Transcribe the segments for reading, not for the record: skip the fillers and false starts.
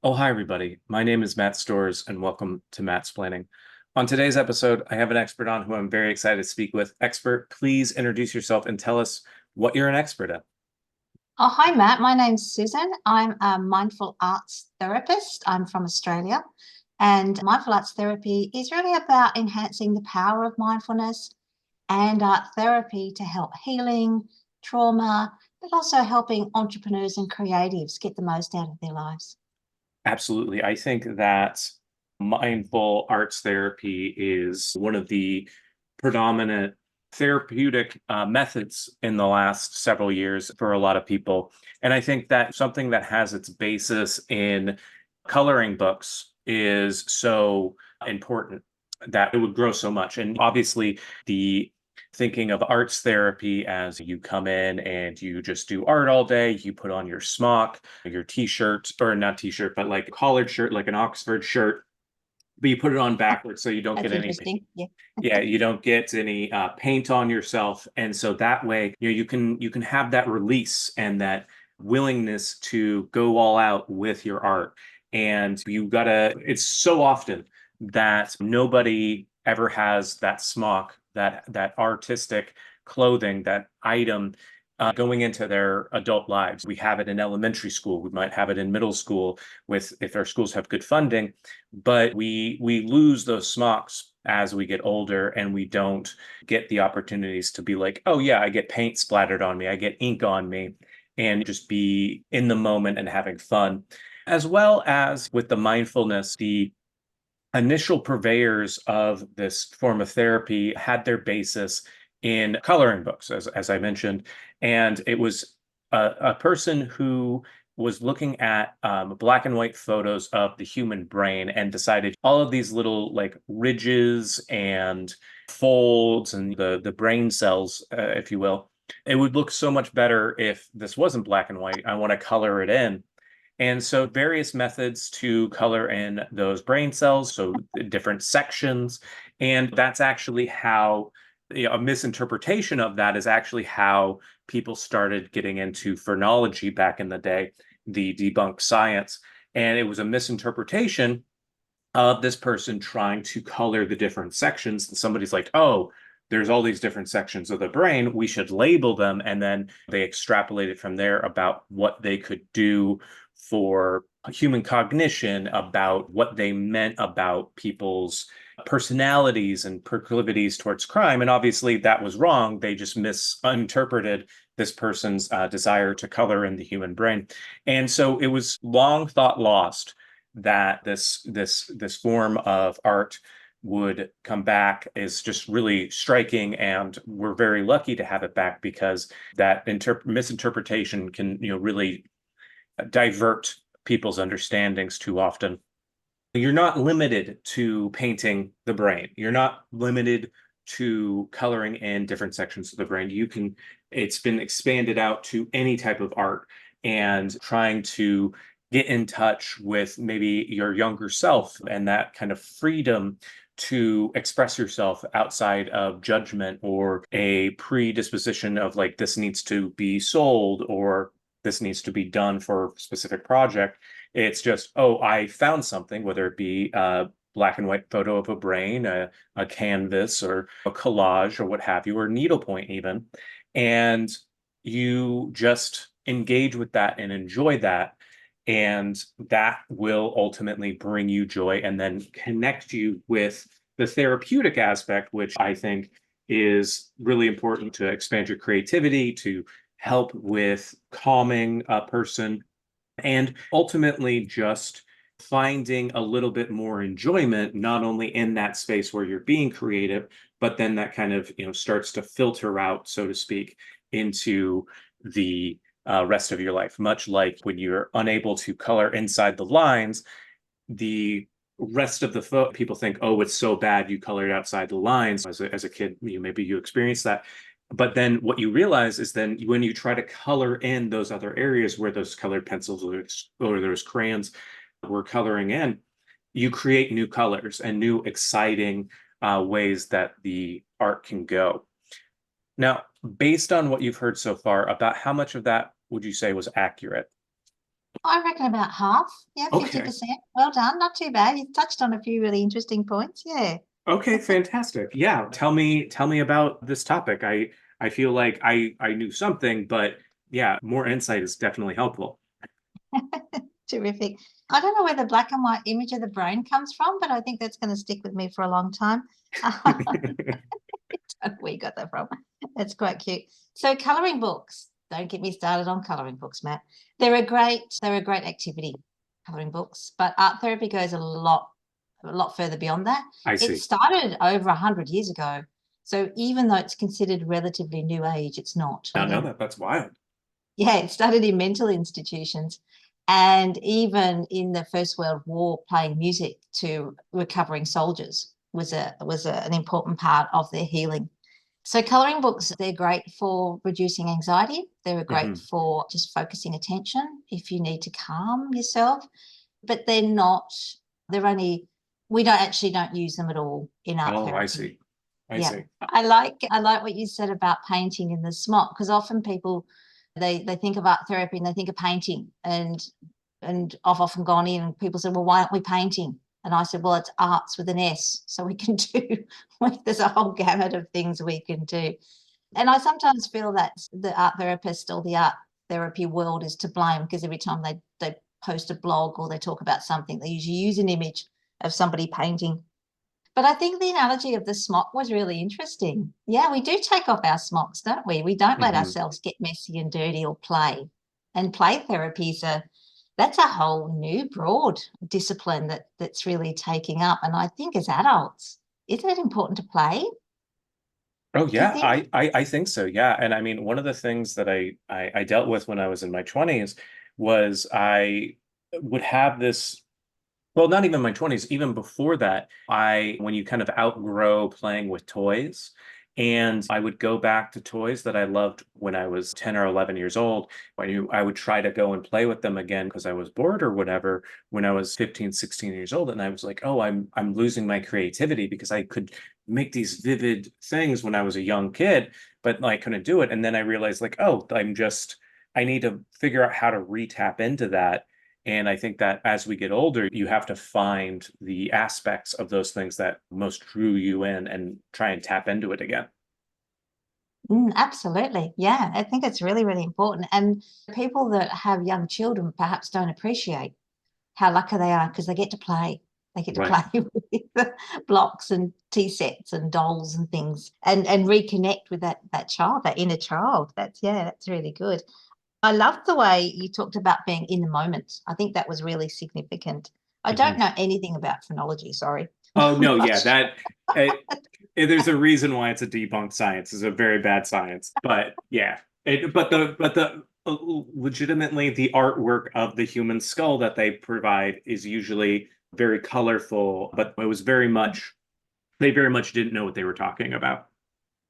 Oh, hi, everybody. My name is Matt Storrs, and welcome to Mattsplaining. On today's episode, I have an expert on who I'm very excited to speak with. Expert, please introduce yourself and tell us what you're an expert at. Oh, hi, Matt. My name's Susan. I'm a mindful arts therapist. I'm from Australia. And mindful arts therapy is really about enhancing the power of mindfulness and art therapy to help healing, trauma, but also helping entrepreneurs and creatives get the most out of their lives. Absolutely. I think that mindful arts therapy is one of the predominant therapeutic methods in the last several years for a lot of people. And I think that something that has its basis in coloring books is so important that it would grow so much. And obviously, the thinking of arts therapy as you come in and you just do art all day, you put on your smock, your t-shirt, or not t-shirt, but like a collared shirt, like an Oxford shirt, but you put it on backwards so you don't That's get any, interesting. Yeah. yeah, you don't get any paint on yourself. And so that way, you can have that release and that willingness to go all out with your art. And you gotta, it's so often that nobody ever has that smock, that artistic clothing, that item going into their adult lives. We have it in elementary school. We might have it in middle school with if our schools have good funding, but we lose those smocks as we get older and we don't get the opportunities to be like, oh yeah, I get paint splattered on me, I get ink on me, and just be in the moment and having fun. As well as with the mindfulness, the initial purveyors of this form of therapy had their basis in coloring books, as I mentioned. And it was a person who was looking at black and white photos of the human brain and decided all of these little like ridges and folds and the brain cells, if you will, it would look so much better if this wasn't black and white. I want to color it in. And so various methods to color in those brain cells, so different sections. And that's actually how, a misinterpretation of that is actually how people started getting into phrenology back in the day, the debunked science. And it was a misinterpretation of this person trying to color the different sections. And somebody's like, oh, there's all these different sections of the brain. We should label them. And then they extrapolated from there about what they could do for human cognition, about what they meant about people's personalities and proclivities towards crime. And obviously, that was wrong. They just misinterpreted this person's desire to color in the human brain. And so it was long thought lost that this form of art would come back is just really striking, and we're very lucky to have it back because that misinterpretation can really divert people's understandings too often. You're not limited to painting the brain. You're not limited to coloring in different sections of the brain. It's been expanded out to any type of art, and trying to get in touch with maybe your younger self and that kind of freedom to express yourself outside of judgment or a predisposition of like this needs to be sold or this needs to be done for a specific project. It's just, oh, I found something, whether it be a black and white photo of a brain, a canvas, or a collage, or what have you, or needlepoint even. And you just engage with that and enjoy that. And that will ultimately bring you joy and then connect you with the therapeutic aspect, which I think is really important to expand your creativity, to help with calming a person, and ultimately just finding a little bit more enjoyment, not only in that space where you're being creative, but then that kind of, starts to filter out, so to speak, into the rest of your life. Much like when you're unable to color inside the lines, the rest of the people think, oh, it's so bad you colored outside the lines. As a kid, maybe you experienced that. But then what you realize is then when you try to color in those other areas where those colored pencils or those crayons were coloring in, you create new colors and new exciting ways that the art can go. Now, based on what you've heard so far, about how much of that would you say was accurate? I reckon about half. Yeah, Okay. 50%. Well done. Not too bad. You touched on a few really interesting points. Yeah. Okay, fantastic. Yeah, tell me about this topic. I feel like I knew something, but yeah, more insight is definitely helpful. Terrific. I don't know where the black and white image of the brain comes from, but I think that's going to stick with me for a long time. Don't know where you got that from. That's quite cute. So colouring books. Don't get me started on colouring books, Matt. They're a great activity, colouring books, but art therapy goes a lot further beyond that. I It see. started over 100 years ago. So even though it's considered relatively new age, it's not. Now know that that's wild. Yeah, it started in mental institutions. And even in the First World War, playing music to recovering soldiers an important part of their healing. So colouring books, they're great for reducing anxiety. They're great Hmm. for just focusing attention if you need to calm yourself. But we don't use them at all in art Oh, I therapy. see. I Yeah. see. I like what you said about painting in the smock, because often people they think of art therapy and they think of painting, and I've often gone in and people say, well, why aren't we painting? And I said, well, it's arts with an S, so we can do there's a whole gamut of things we can do. And I sometimes feel that the art therapist or the art therapy world is to blame, because every time they post a blog or they talk about something, they usually use an image of somebody painting. But I think the analogy of the smock was really interesting. Yeah, we do take off our smocks, don't we? We don't let Hmm. ourselves get messy and dirty or play. And play therapy that's a whole new broad discipline that's really taking up. And I think as adults, isn't it important to play? Oh Do you yeah, think? I think so. Yeah. And I mean, one of the things that I dealt with when I was in my 20s was I would have this. Well, not even my 20s, even before that, when you kind of outgrow playing with toys, and I would go back to toys that I loved when I was 10 or 11 years old, I would try to go and play with them again because I was bored or whatever when I was 15, 16 years old. And I was like, oh, I'm losing my creativity because I could make these vivid things when I was a young kid, but I couldn't do it. And then I realized like, oh, I need to figure out how to re-tap into that, and I think that as we get older, you have to find the aspects of those things that most drew you in and try and tap into it again. Absolutely. Yeah, I think it's really, really important. And people that have young children perhaps don't appreciate how lucky they are, because they get to play. They get to Right. play with blocks and tea sets and dolls and things, and reconnect with that child, that inner child. That's really good. I love the way you talked about being in the moment. I think that was really significant. I don't Mhm. know anything about phrenology, sorry. Oh no, Not yeah, there's a reason why it's a debunked science. It's a very bad science, but yeah, legitimately the artwork of the human skull that they provide is usually very colorful, but it was very much they very much didn't know what they were talking about.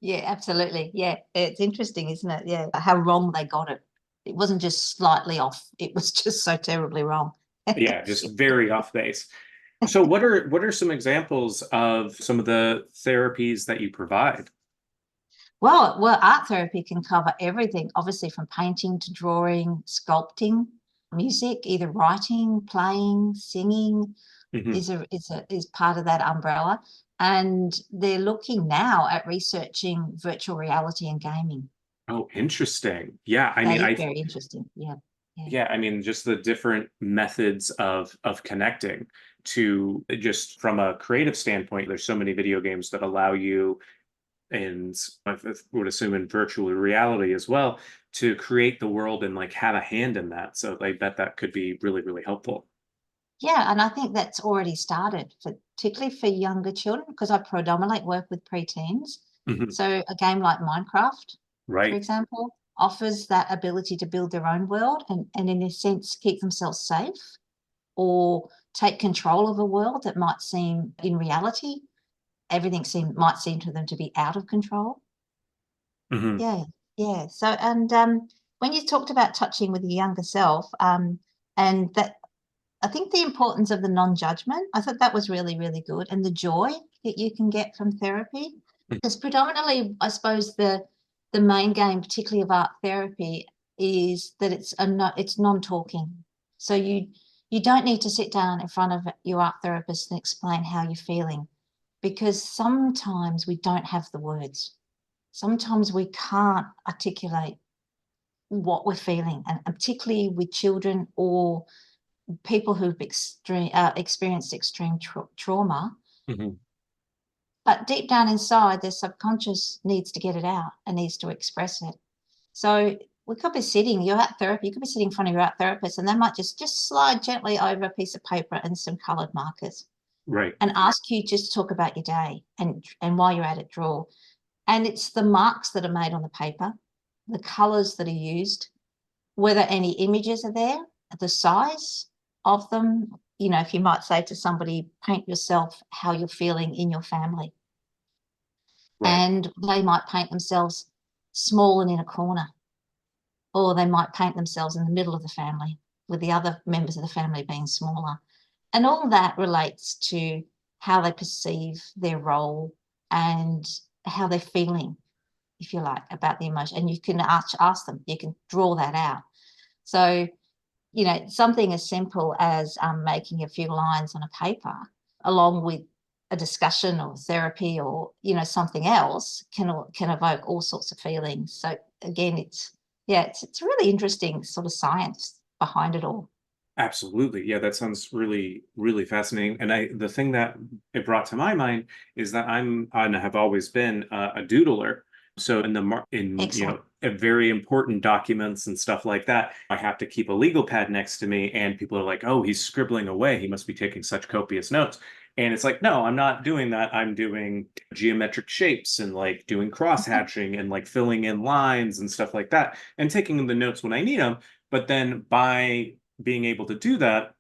Yeah, absolutely. Yeah, it's interesting, isn't it? Yeah, how wrong they got it. It wasn't just slightly off, it was just so terribly wrong. Yeah, just very off base. So what are some examples of some of the therapies that you provide? Well, art therapy can cover everything, obviously from painting to drawing, sculpting, music, either writing, playing, singing Hmm. is part of that umbrella. And they're looking now at researching virtual reality and gaming. Oh, interesting. Yeah, I That mean, is very interesting. Yeah. Yeah. yeah, I mean, just the different methods of connecting to just from a creative standpoint, there's so many video games that allow you, and I would assume in virtual reality as well, to create the world and like have a hand in that. So I bet that could be really, really helpful. Yeah, and I think that's already started, particularly for younger children, because I predominantly work with preteens. Mhm. So a game like Minecraft, for Right. example, offers that ability to build their own world and in a sense keep themselves safe, or take control of a world that might seem in reality, might seem to them to be out of control. Hmm. Yeah, yeah. So, and when you talked about touching with your younger self, and that I think the importance of the non-judgment, I thought that was really, really good. And the joy that you can get from therapy. Because predominantly, I suppose the main game, particularly of art therapy, is that it's non-talking. So you don't need to sit down in front of your art therapist and explain how you're feeling, because sometimes we don't have the words. Sometimes we can't articulate what we're feeling, and particularly with children or people who've experienced extreme trauma. Mhm. But deep down inside, their subconscious needs to get it out and needs to express it. So we could be sitting, you're at therapy, you could be sitting in front of your art therapist, and they might just slide gently over a piece of paper and some coloured markers Right. and ask you just to talk about your day, and while you're at it, draw. And it's the marks that are made on the paper, the colours that are used, whether any images are there, the size of them. You know, if you might say to somebody, paint yourself how you're feeling in your family. Right. And they might paint themselves small and in a corner, or they might paint themselves in the middle of the family with the other members of the family being smaller. And all that relates to how they perceive their role and how they're feeling, if you like, about the emotion. And you can ask them, you can draw that out. So, you know, something as simple as making a few lines on a paper, along with a discussion or therapy or, you know, something else can evoke all sorts of feelings. So again, it's really interesting sort of science behind it all. Absolutely. Yeah, that sounds really, really fascinating. And the thing that it brought to my mind is that I'm and have always been a doodler. So in Excellent. very important documents and stuff like that, I have to keep a legal pad next to me, and people are like, "Oh, he's scribbling away. He must be taking such copious notes." And it's like, no, I'm not doing that. I'm doing geometric shapes and like doing cross hatching and like filling in lines and stuff like that, and taking the notes when I need them. But then by being able to do that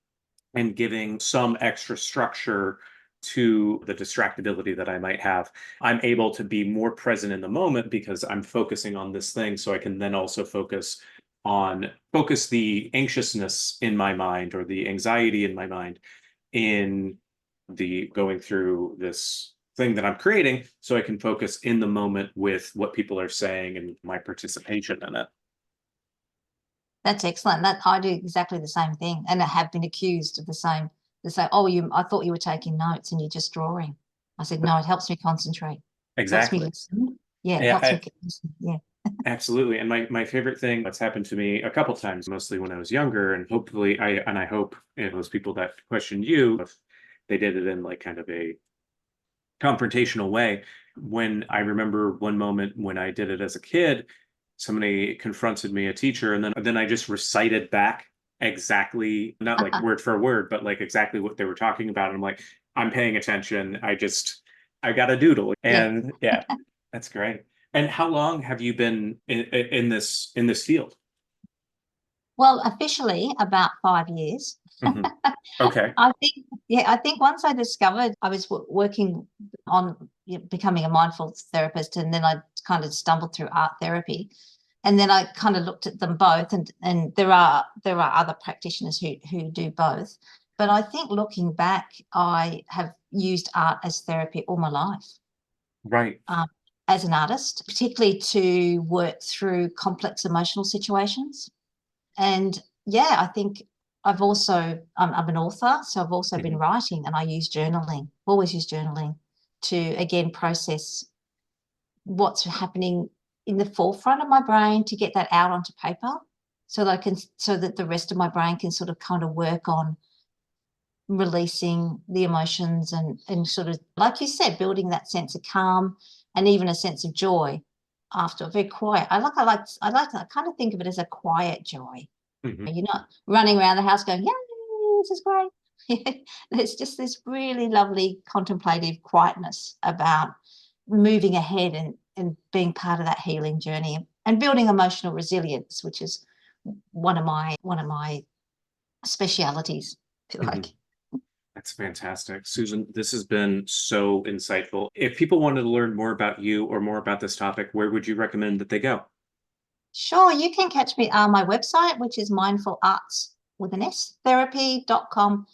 and giving some extra structure to the distractibility that I might have, I'm able to be more present in the moment because I'm focusing on this thing. So I can then also focus the anxiousness in my mind or the anxiety in my mind in the going through this thing that I'm creating, so I can focus in the moment with what people are saying and my participation in it. That's excellent. That I do exactly the same thing, and I have been accused of the same. They say, "Oh, I thought you were taking notes and you're just drawing." I said, "No, it helps me concentrate. Helps me Exactly. listen. Yeah, it helps Yeah, me listen. Yeah, absolutely. And my favorite thing that's happened to me a couple times, mostly when I was younger, and I hope those people that questioned you, if they did it in like kind of a confrontational way. When I remember one moment when I did it as a kid, somebody confronted me, a teacher, and then I just recited back exactly, not like word for word, but like exactly what they were talking about. And I'm like, I'm paying attention. I got a doodle. yeah. And yeah, that's great. And how long have you been in this field? Well, officially about 5 years. Hmm. Okay. I think, yeah, I think once I discovered I was working on, you know, becoming a mindful therapist, and then I kind of stumbled through art therapy, and then I kind of looked at them both, and there are other practitioners who do both, but I think looking back, I have used art as therapy all my life. Right. Um, as an artist, particularly to work through complex emotional situations. And yeah, I think I'm an author, so I've also been Mhm. writing, and I use journaling, always use journaling to again process what's happening in the forefront of my brain, to get that out onto paper so that the rest of my brain can sort of kind of work on releasing the emotions, and sort of, like you said, building that sense of calm and even a sense of joy after a very quiet. I kind of think of it as a quiet joy. Mhm. You're not running around the house going, "Yay, this is great." There's just this really lovely contemplative quietness about moving ahead and being part of that healing journey and building emotional resilience, which is one of my specialities, if you like. Mhm. That's fantastic. Susan, this has been so insightful. If people wanted to learn more about you or more about this topic, where would you recommend that they go? Sure, you can catch me on my website, which is mindful arts with an S, therapy.com.au,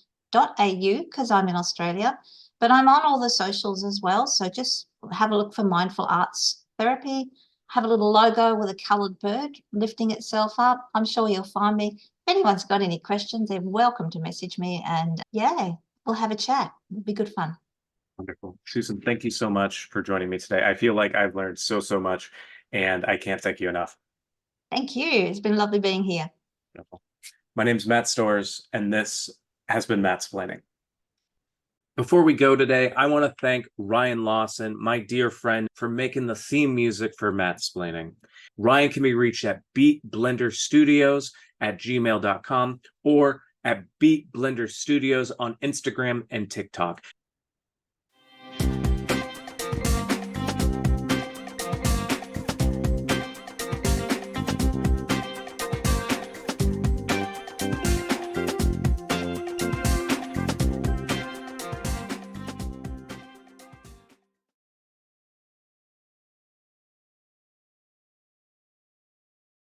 because I'm in Australia. But I'm on all the socials as well. So just have a look for Mindful Arts Therapy. Have a little logo with a coloured bird lifting itself up. I'm sure you'll find me. anyone's got any questions, they're welcome to message me, and yeah, we'll have a chat. It'll be good fun. Wonderful. Susan, thank you so much for joining me today. I feel like I've learned so much, and I can't thank you enough. Thank you. It's been lovely being here. Wonderful. My name's Matt Storrs, and this has been Mattsplaining. Before we go today, I want to thank Ryan Lawson, my dear friend, for making the theme music for Mattsplaining. Ryan can be reached at beatblenderstudios@gmail.com or at Beat Blender Studios on Instagram and TikTok.